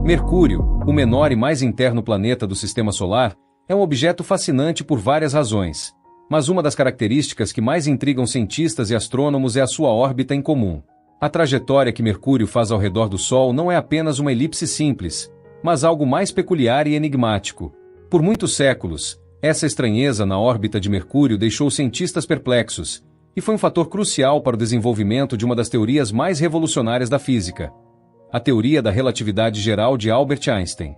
Mercúrio, o menor e mais interno planeta do Sistema Solar, é um objeto fascinante por várias razões. Mas uma das características que mais intrigam cientistas e astrônomos é a sua órbita incomum. A trajetória que Mercúrio faz ao redor do Sol não é apenas uma elipse simples, mas algo mais peculiar e enigmático. Por muitos séculos, essa estranheza na órbita de Mercúrio deixou cientistas perplexos, e foi um fator crucial para o desenvolvimento de uma das teorias mais revolucionárias da física, a teoria da relatividade geral de Albert Einstein.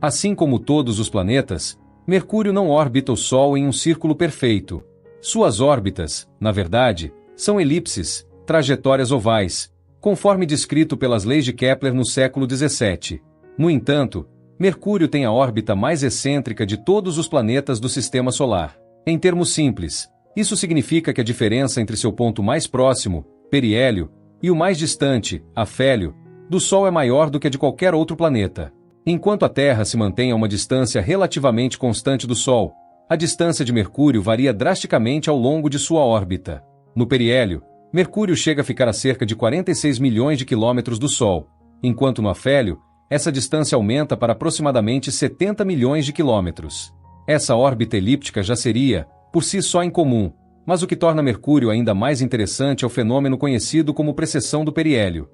Assim como todos os planetas, Mercúrio não orbita o Sol em um círculo perfeito. Suas órbitas, na verdade, são elipses, trajetórias ovais, conforme descrito pelas leis de Kepler no século XVII. No entanto, Mercúrio tem a órbita mais excêntrica de todos os planetas do Sistema Solar. Em termos simples, isso significa que a diferença entre seu ponto mais próximo, periélio, e o mais distante, afélio, do Sol é maior do que a de qualquer outro planeta. Enquanto a Terra se mantém a uma distância relativamente constante do Sol, a distância de Mercúrio varia drasticamente ao longo de sua órbita. No periélio, Mercúrio chega a ficar a cerca de 46 milhões de quilômetros do Sol, enquanto no afélio, essa distância aumenta para aproximadamente 70 milhões de quilômetros. Essa órbita elíptica já seria, por si só, incomum, mas o que torna Mercúrio ainda mais interessante é o fenômeno conhecido como precessão do periélio.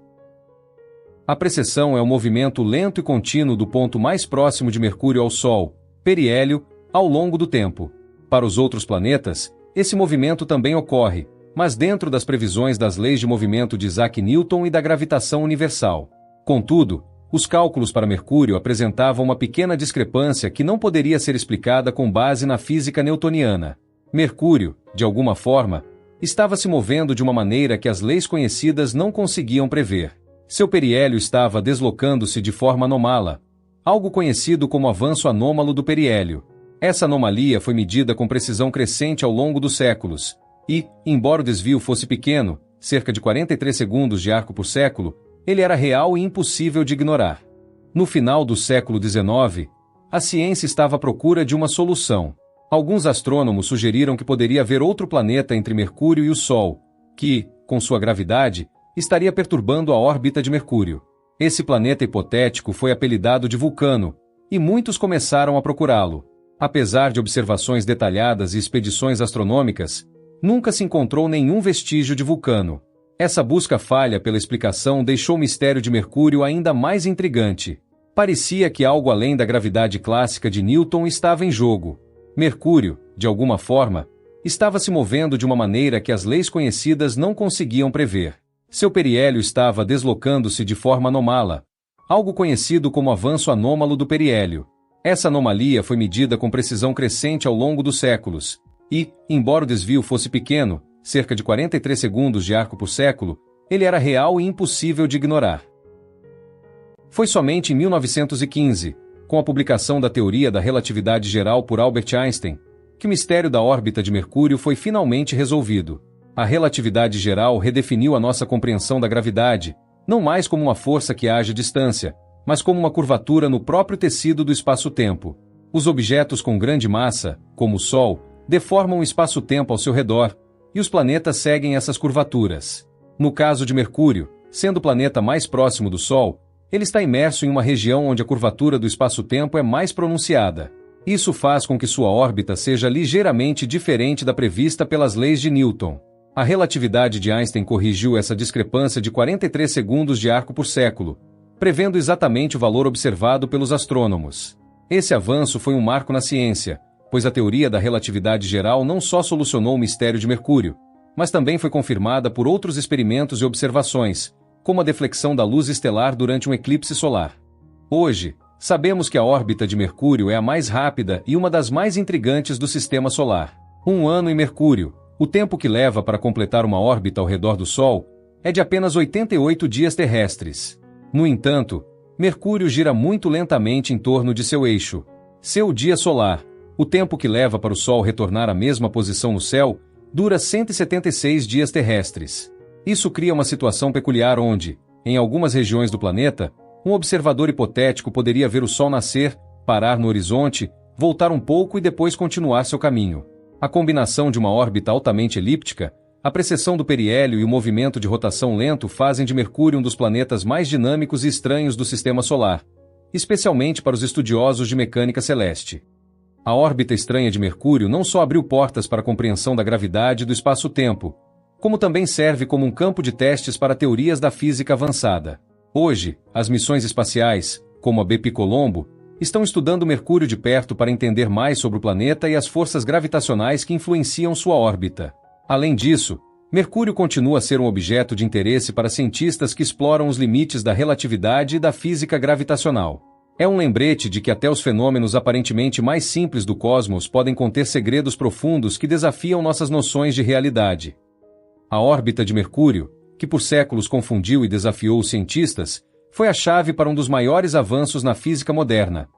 A precessão é o movimento lento e contínuo do ponto mais próximo de Mercúrio ao Sol, periélio, ao longo do tempo. Para os outros planetas, esse movimento também ocorre, mas dentro das previsões das leis de movimento de Isaac Newton e da gravitação universal. Contudo, os cálculos para Mercúrio apresentavam uma pequena discrepância que não poderia ser explicada com base na física newtoniana. Mercúrio, de alguma forma, estava se movendo de uma maneira que as leis conhecidas não conseguiam prever. Seu periélio estava deslocando-se de forma anômala, algo conhecido como avanço anômalo do periélio. Essa anomalia foi medida com precisão crescente ao longo dos séculos, e, embora o desvio fosse pequeno, cerca de 43 segundos de arco por século, ele era real e impossível de ignorar. No final do século XIX, a ciência estava à procura de uma solução. Alguns astrônomos sugeriram que poderia haver outro planeta entre Mercúrio e o Sol, que, com sua gravidade, estaria perturbando a órbita de Mercúrio. Esse planeta hipotético foi apelidado de Vulcano, e muitos começaram a procurá-lo. Apesar de observações detalhadas e expedições astronômicas, nunca se encontrou nenhum vestígio de Vulcano. Essa busca falha pela explicação deixou o mistério de Mercúrio ainda mais intrigante. Parecia que algo além da gravidade clássica de Newton estava em jogo. Mercúrio, de alguma forma, estava se movendo de uma maneira que as leis conhecidas não conseguiam prever. Seu periélio estava deslocando-se de forma anômala, algo conhecido como avanço anômalo do periélio. Essa anomalia foi medida com precisão crescente ao longo dos séculos, e, embora o desvio fosse pequeno, cerca de 43 segundos de arco por século, ele era real e impossível de ignorar. Foi somente em 1915, com a publicação da teoria da relatividade geral por Albert Einstein, que o mistério da órbita de Mercúrio foi finalmente resolvido. A relatividade geral redefiniu a nossa compreensão da gravidade, não mais como uma força que age à distância, mas como uma curvatura no próprio tecido do espaço-tempo. Os objetos com grande massa, como o Sol, deformam o espaço-tempo ao seu redor, e os planetas seguem essas curvaturas. No caso de Mercúrio, sendo o planeta mais próximo do Sol, ele está imerso em uma região onde a curvatura do espaço-tempo é mais pronunciada. Isso faz com que sua órbita seja ligeiramente diferente da prevista pelas leis de Newton. A relatividade de Einstein corrigiu essa discrepância de 43 segundos de arco por século, prevendo exatamente o valor observado pelos astrônomos. Esse avanço foi um marco na ciência, pois a teoria da relatividade geral não só solucionou o mistério de Mercúrio, mas também foi confirmada por outros experimentos e observações, como a deflexão da luz estelar durante um eclipse solar. Hoje, sabemos que a órbita de Mercúrio é a mais rápida e uma das mais intrigantes do Sistema Solar. Um ano em Mercúrio, o tempo que leva para completar uma órbita ao redor do Sol, é de apenas 88 dias terrestres. No entanto, Mercúrio gira muito lentamente em torno de seu eixo. Seu dia solar, o tempo que leva para o Sol retornar à mesma posição no céu, dura 176 dias terrestres. Isso cria uma situação peculiar onde, em algumas regiões do planeta, um observador hipotético poderia ver o Sol nascer, parar no horizonte, voltar um pouco e depois continuar seu caminho. A combinação de uma órbita altamente elíptica, A precessão do periélio e o movimento de rotação lento fazem de Mercúrio um dos planetas mais dinâmicos e estranhos do Sistema Solar, especialmente para os estudiosos de mecânica celeste. A órbita estranha de Mercúrio não só abriu portas para a compreensão da gravidade e do espaço-tempo, como também serve como um campo de testes para teorias da física avançada. Hoje, as missões espaciais, como a Bepicolombo, estão estudando Mercúrio de perto para entender mais sobre o planeta e as forças gravitacionais que influenciam sua órbita. Além disso, Mercúrio continua a ser um objeto de interesse para cientistas que exploram os limites da relatividade e da física gravitacional. É um lembrete de que até os fenômenos aparentemente mais simples do cosmos podem conter segredos profundos que desafiam nossas noções de realidade. A órbita de Mercúrio, que por séculos confundiu e desafiou os cientistas, foi a chave para um dos maiores avanços na física moderna,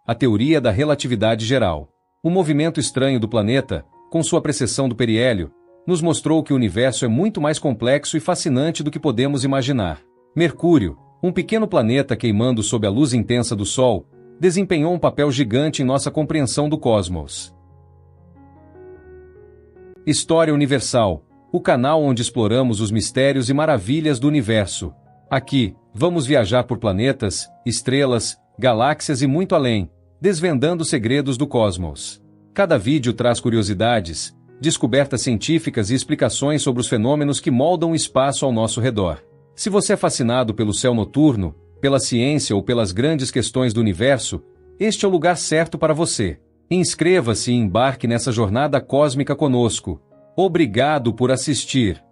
a teoria da relatividade geral. O movimento estranho do planeta, com sua precessão do periélio, nos mostrou que o universo é muito mais complexo e fascinante do que podemos imaginar. Mercúrio, um pequeno planeta queimando sob a luz intensa do Sol, desempenhou um papel gigante em nossa compreensão do cosmos. História Universal, o canal onde exploramos os mistérios e maravilhas do universo. Aqui, vamos viajar por planetas, estrelas, galáxias e muito além, desvendando segredos do cosmos. Cada vídeo traz curiosidades, descobertas científicas e explicações sobre os fenômenos que moldam o espaço ao nosso redor. Se você é fascinado pelo céu noturno, pela ciência ou pelas grandes questões do universo, este é o lugar certo para você. Inscreva-se e embarque nessa jornada cósmica conosco. Obrigado por assistir.